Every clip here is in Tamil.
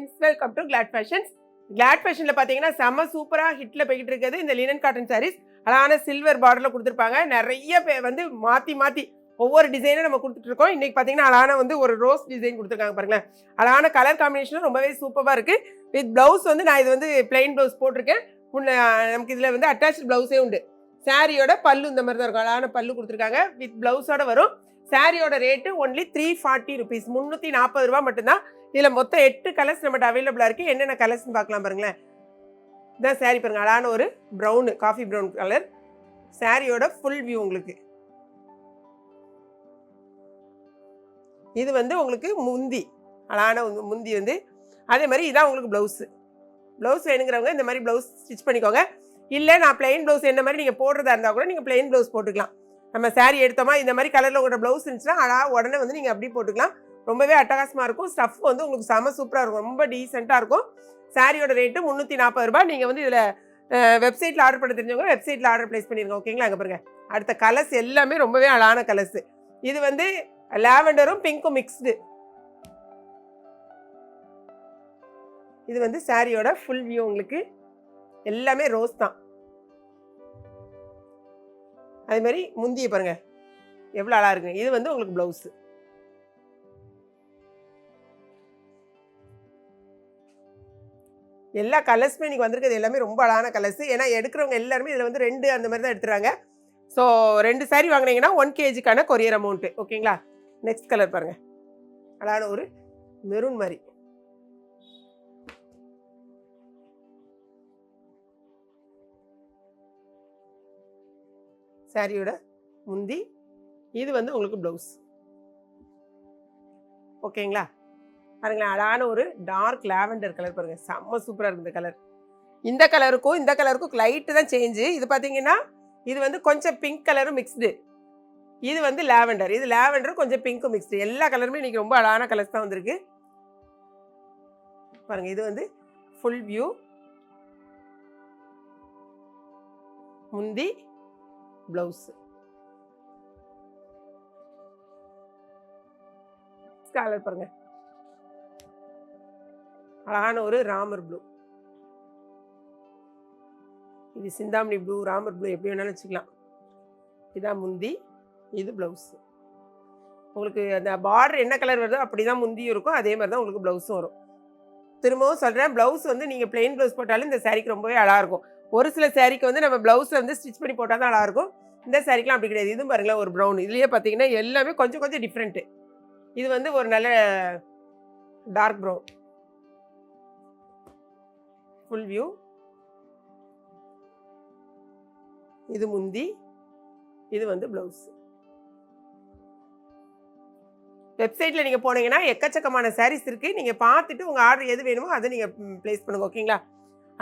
Friends, welcome to Glad Fashions. Glad ஃபேஷனில் பார்த்தீங்கன்னா செம்ம சூப்பராக ஹிட்டில் போய்கிட்டு இருக்கிறது இந்த லினன் காட்டன் சாரீஸ். அழகான சில்வர் பார்டரில் கொடுத்துருப்பாங்க. நிறைய பேர் வந்து மாற்றி மாற்றி ஒவ்வொரு டிசைனும் நம்ம கொடுத்துட்ருக்கோம். இன்றைக்கி பார்த்தீங்கன்னா அழகான வந்து ஒரு ரோஸ் டிசைன் கொடுத்துருக்காங்க பாருங்களேன். அழகான கலர் காம்பினேஷனும் ரொம்பவே சூப்பராக இருக்குது. வித் ப்ளவுஸ் வந்து நான் இது வந்து பிளெயின் ப்ளவுஸ் போட்டிருக்கேன். நமக்கு இதில் வந்து அட்டாச் ப்ளவுஸே உண்டு. சாரியோட பல்லு இந்த மாதிரி தான் இருக்கும். அழகான பல்லு கொடுத்துருக்காங்க. வித் ப்ளவுஸோட வரும். சாரியோட ரேட்டு ஒன்லி 340 rupees, 340 ரூபா மட்டும்தான். இதில் மொத்தம் 8 கலர்ஸ் நம்மகிட்ட அவைலபிளாக இருக்குது. என்னென்ன கலர்ஸ்ன்னு பார்க்கலாம் பாருங்களேன். இதான் சாரி பாருங்கள், அழகான ஒரு ப்ரௌனு, காஃபி ப்ரௌன் கலர். சாரியோட ஃபுல் வியூ உங்களுக்கு. இது வந்து உங்களுக்கு முந்தி, அழகான முந்தி வந்து அதே மாதிரி இதான் உங்களுக்கு ப்ளவுஸு. ப்ளவுஸ் வேணுங்கிறவங்க இந்த மாதிரி ப்ளவுஸ் ஸ்டிச் பண்ணிக்கோங்க. இல்லை நான் பிளெயின் ப்ளவுஸ் என்ன மாதிரி நீங்கள் போடுறதா இருந்தால் கூட நீங்கள் பிளெயின் ப்ளவுஸ் போட்டுக்கலாம். நம்ம சாரி எடுத்தோமா இந்த மாதிரி கலரில் உங்களோட ப்ளவுஸ் இருந்துச்சுன்னா அழகாக உடனே வந்து நீங்கள் அப்படி போட்டுக்கலாம். ரொம்பவே அட்டகாசமாக இருக்கும். ஸ்டஃப் வந்து உங்களுக்கு செம சூப்பராக இருக்கும். ரொம்ப டீசெண்டாக இருக்கும். சாரியோட ரேட்டு 340 ரூபா. நீங்கள் வந்து இதில் வெப்சைட்டில் ஆர்டர் பண்ண தெரிஞ்சவங்க வெப்சைட்டில் ஆர்டர் ப்ளேஸ் பண்ணிடுங்க. ஓகேங்களா? அங்கே பாருங்கள், அடுத்த கலர்ஸ் எல்லாமே ரொம்பவே அழகான கலர்ஸு. இது வந்து லாவெண்டரும் பிங்க்கும் மிக்ஸ்டு. இது வந்து சாரியோட ஃபுல் வியூ உங்களுக்கு. எல்லாமே ரோஸ் தான். அதே மாதிரி முந்தியை பாருங்க எவ்வளோ அழகா இருக்குங்க. இது வந்து உங்களுக்கு ப்ளவுஸு. எல்லா கலர்ஸுமே இன்னைக்கு வந்திருக்கிறது எல்லாமே ரொம்ப அழகான கலர்ஸ். ஏன்னா எடுக்கிறவங்க எல்லாருமே இதில் வந்து 2 அந்த மாதிரி தான் எடுத்துறாங்க. ஸோ 2 சாரி வாங்கினீங்கன்னா 1 kgக்கான கொரியர் அமௌண்ட்டு. ஓகேங்களா? நெக்ஸ்ட் கலர் பாருங்க, அழகான ஒரு மெரூன் மாதிரி. சாரியோட முந்தி, இது வந்து உங்களுக்கு ப்ளவுஸ். ஓகேங்களா? பாருங்களேன், அழகான ஒரு டார்க் லாவெண்டர் கலர் பாருங்க, செம்ம சூப்பராக இருக்குது இந்த கலர். இந்த கலருக்கும் லைட்டு தான் சேஞ்சு. இது பார்த்தீங்கன்னா இது வந்து கொஞ்சம் பிங்க் கலரும் மிக்ஸ்டு. இது வந்து லாவெண்டர். இது லாவெண்டர் கொஞ்சம் பிங்க்கும் மிக்ஸ்டு. எல்லா கலருமே இன்னைக்கு ரொம்ப அழகான கலர்ஸ் தான் வந்திருக்கு பாருங்க. இது வந்து ஃபுல் வியூ, முந்தி, ப்ளவுஸ். கலர் பாருங்க, அழகான ஒரு ராமர் ப்ளூ. இது சிந்தாமணி ப்ளூ, ராமர் ப்ளூ, எப்படி வேணாலும் வச்சுக்கலாம். இதான் முந்தி, இது ப்ளவுஸ். உங்களுக்கு அந்த பார்டர் என்ன கலர் வருதோ அப்படி தான் முந்தியும் இருக்கும். அதே மாதிரி தான் உங்களுக்கு ப்ளவுஸும் வரும். திரும்பவும் சொல்கிறேன், ப்ளவுஸ் வந்து நீங்கள் பிளெயின் ப்ளவுஸ் போட்டாலும் இந்த சாரிக்கு ரொம்பவே அழகாக இருக்கும். ஒரு சில சாரிக்கு வந்து நம்ம ப்ளவுஸில் வந்து ஸ்டிச் பண்ணி போட்டால் தான் அழகாக இந்த சாரிக்கெலாம் அப்படி கிடையாது. இதுவும் பாருங்களேன் ஒரு ப்ரௌன். இதுலேயே பார்த்தீங்கன்னா எல்லாமே கொஞ்சம் கொஞ்சம் டிஃப்ரெண்ட்டு. இது வந்து ஒரு நல்ல டார்க் ப்ரௌன். ஃபுல் வியூ, இது முந்தி, இது வந்து ப்ளவுஸ். வெப்சைட்டில் நீங்கள் போனீங்கன்னா எக்கச்சக்கமான சாரீஸ் இருக்குது. நீங்கள் பார்த்துட்டு உங்கள் ஆர்டர் எது வேணுமோ அதை நீங்கள் ப்ளேஸ் பண்ணுங்க. ஓகேங்களா?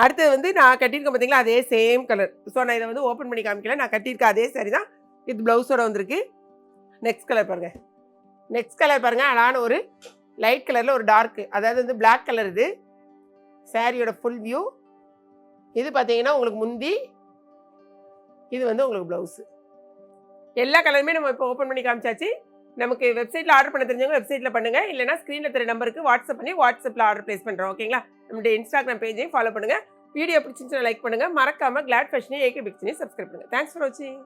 அடுத்தது வந்து நான் கட்டியிருக்கேன் பார்த்தீங்களா, அதே சேம் கலர். ஸோ நான் இதை வந்து ஓப்பன் பண்ணி காமிக்கல. நான் கட்டியிருக்கேன் அதே சாரி தான். இது ப்ளவுஸோட வந்திருக்கு. நெக்ஸ்ட் கலர் பாருங்கள். நெக்ஸ்ட் கலர் பாருங்கள், அழகான ஒரு லைட் கலரில் ஒரு டார்க்கு, அதாவது வந்து பிளாக் கலர். இது சாரியோட ஃபுல் வியூ. இது பார்த்தீங்கன்னா உங்களுக்கு முந்தி, இது வந்து உங்களுக்கு ப்ளவுஸு. எல்லா கலருமே நம்ம இப்போ ஓப்பன் பண்ணி காமிச்சாச்சு. நமக்கு வெப்சைட்டில் ஆர்டர் பண்ண தெரிஞ்சவங்க வெப்சைட்டில் பண்ணுங்கள். இல்லைனா ஸ்க்ரீனில் தெரிய நம்பருக்கு வாட்ஸ்அப் பண்ணி வாட்ஸ்அப்பில் ஆர்டர் ப்ளேஸ் பண்ணுறோம். ஓகேங்களா? நம்மளுடைய இன்ஸ்டாகிராம் பேஜையும் ஃபாலோ பண்ணுங்கள். வீடியோ பிடிச்சிருந்துச்சுன்னா லைக் பண்ணுங்கள். மறக்காமல் கிளாட் ஃபேஷனையும் ஏகே பிக்சனையும் சப்ஸ்கிரைப் பண்ணுங்கள். தேங்க்ஸ் ஃபார் வாட்சிங்.